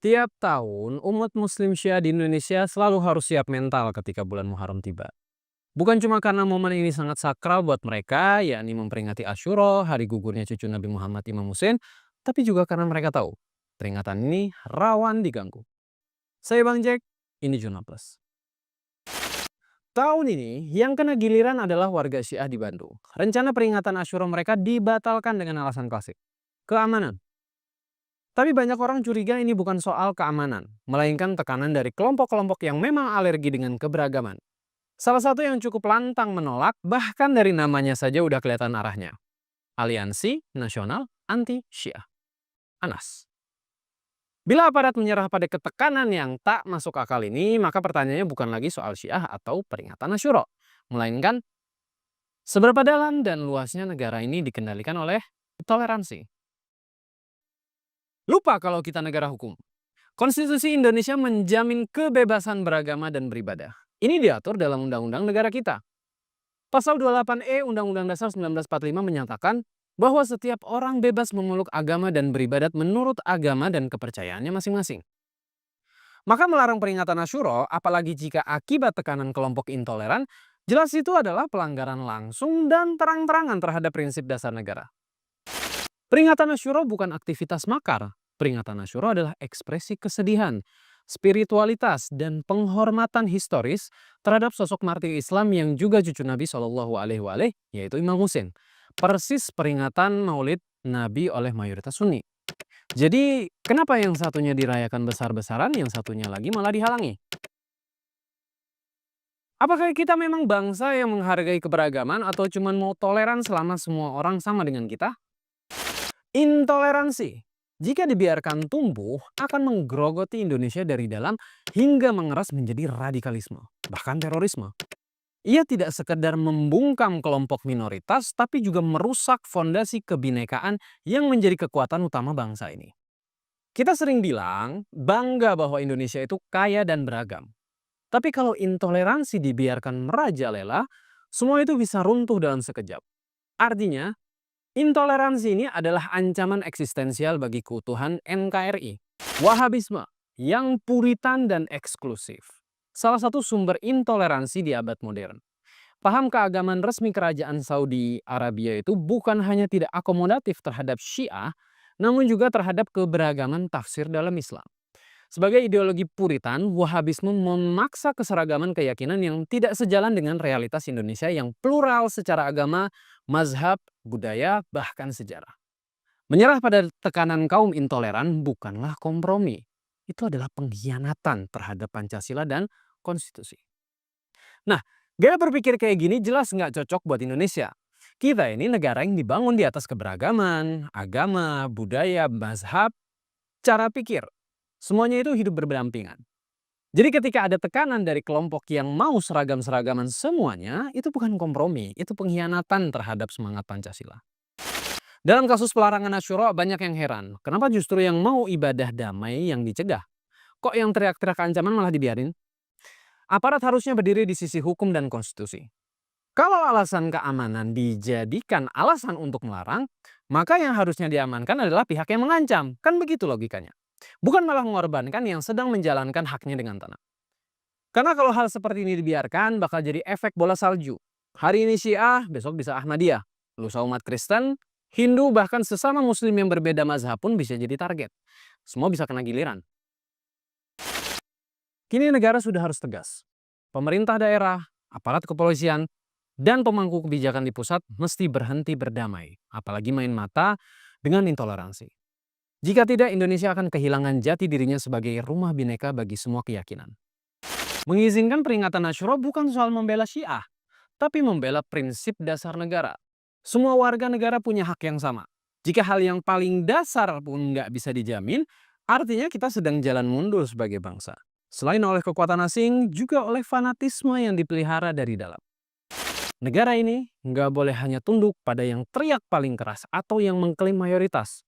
Tiap tahun, umat Muslim Syiah di Indonesia selalu harus siap mental ketika bulan Muharram tiba. Bukan cuma karena momen ini sangat sakral buat mereka, yakni memperingati Asyura, hari gugurnya cucu Nabi Muhammad Imam Hussein, tapi juga karena mereka tahu peringatan ini rawan diganggu. Saya Bang Jack, ini Jurnal Plus. Tahun ini, yang kena giliran adalah warga Syiah di Bandung. Rencana peringatan Asyura mereka dibatalkan dengan alasan klasik, keamanan. Tapi banyak orang curiga ini bukan soal keamanan, melainkan tekanan dari kelompok-kelompok yang memang alergi dengan keberagaman. Salah satu yang cukup lantang menolak, bahkan dari namanya saja udah kelihatan arahnya. Aliansi Nasional Anti Syiah, ANAS. Bila aparat menyerah pada ketekanan yang tak masuk akal ini, maka pertanyaannya bukan lagi soal Syiah atau peringatan Asyura, melainkan seberapa dalam dan luasnya negara ini dikendalikan oleh toleransi. Lupa kalau kita negara hukum. Konstitusi Indonesia menjamin kebebasan beragama dan beribadah. Ini diatur dalam Undang-Undang Negara kita. Pasal 28E Undang-Undang Dasar 1945 menyatakan bahwa setiap orang bebas memeluk agama dan beribadat menurut agama dan kepercayaannya masing-masing. Maka melarang peringatan Asyura, apalagi jika akibat tekanan kelompok intoleran, jelas itu adalah pelanggaran langsung dan terang-terangan terhadap prinsip dasar negara. Peringatan Asyura bukan aktivitas makar. Peringatan Asyura adalah ekspresi kesedihan, spiritualitas, dan penghormatan historis terhadap sosok martir Islam yang juga cucu Nabi Shallallahu Alaihi Wasallam, yaitu Imam Hussein. Persis peringatan Maulid Nabi oleh mayoritas Sunni. Jadi, kenapa yang satunya dirayakan besar-besaran, yang satunya lagi malah dihalangi? Apakah kita memang bangsa yang menghargai keberagaman atau cuma mau toleran selama semua orang sama dengan kita? Intoleransi, jika dibiarkan tumbuh, akan menggerogoti Indonesia dari dalam hingga mengeras menjadi radikalisme, bahkan terorisme. Ia tidak sekedar membungkam kelompok minoritas, tapi juga merusak fondasi kebinekaan yang menjadi kekuatan utama bangsa ini. Kita sering bilang, bangga bahwa Indonesia itu kaya dan beragam. Tapi kalau intoleransi dibiarkan merajalela, semua itu bisa runtuh dalam sekejap. Artinya, intoleransi ini adalah ancaman eksistensial bagi keutuhan NKRI. Wahabisme yang puritan dan eksklusif. Salah satu sumber intoleransi di abad modern. Paham keagamaan resmi kerajaan Saudi Arabia itu bukan hanya tidak akomodatif terhadap Syiah, namun juga terhadap keberagaman tafsir dalam Islam. Sebagai ideologi puritan, Wahabisme memaksa keseragaman keyakinan yang tidak sejalan dengan realitas Indonesia yang plural secara agama, mazhab, budaya, bahkan sejarah. Menyerah pada tekanan kaum intoleran bukanlah kompromi. Itu adalah pengkhianatan terhadap Pancasila dan konstitusi. Nah, gaya berpikir kayak gini jelas nggak cocok buat Indonesia. Kita ini negara yang dibangun di atas keberagaman, agama, budaya, mazhab, cara pikir. Semuanya itu hidup berdampingan. Jadi ketika ada tekanan dari kelompok yang mau seragam-seragaman semuanya, itu bukan kompromi, itu pengkhianatan terhadap semangat Pancasila. Dalam kasus pelarangan Asyura banyak yang heran, kenapa justru yang mau ibadah damai yang dicegah? Kok yang teriak-teriak ancaman malah dibiarin? Aparat harusnya berdiri di sisi hukum dan konstitusi. Kalau alasan keamanan dijadikan alasan untuk melarang, maka yang harusnya diamankan adalah pihak yang mengancam. Kan begitu logikanya. Bukan malah mengorbankan yang sedang menjalankan haknya dengan tenang. Karena kalau hal seperti ini dibiarkan, bakal jadi efek bola salju. Hari ini Syiah, besok bisa Ahmadiyah. Lusa umat Kristen, Hindu, bahkan sesama Muslim yang berbeda mazhab pun bisa jadi target. Semua bisa kena giliran. Kini negara sudah harus tegas. Pemerintah daerah, aparat kepolisian, dan pemangku kebijakan di pusat mesti berhenti berdamai. Apalagi main mata dengan intoleransi. Jika tidak, Indonesia akan kehilangan jati dirinya sebagai rumah bineka bagi semua keyakinan. Mengizinkan peringatan Asyura bukan soal membela Syiah, tapi membela prinsip dasar negara. Semua warga negara punya hak yang sama. Jika hal yang paling dasar pun nggak bisa dijamin, artinya kita sedang jalan mundur sebagai bangsa. Selain oleh kekuatan asing, juga oleh fanatisme yang dipelihara dari dalam. Negara ini nggak boleh hanya tunduk pada yang teriak paling keras atau yang mengklaim mayoritas.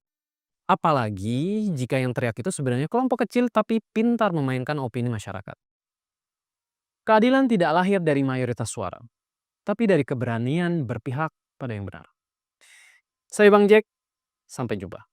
Apalagi jika yang teriak itu sebenarnya kelompok kecil tapi pintar memainkan opini masyarakat. Keadilan tidak lahir dari mayoritas suara, tapi dari keberanian berpihak pada yang benar. Saya Bang Jack, sampai jumpa.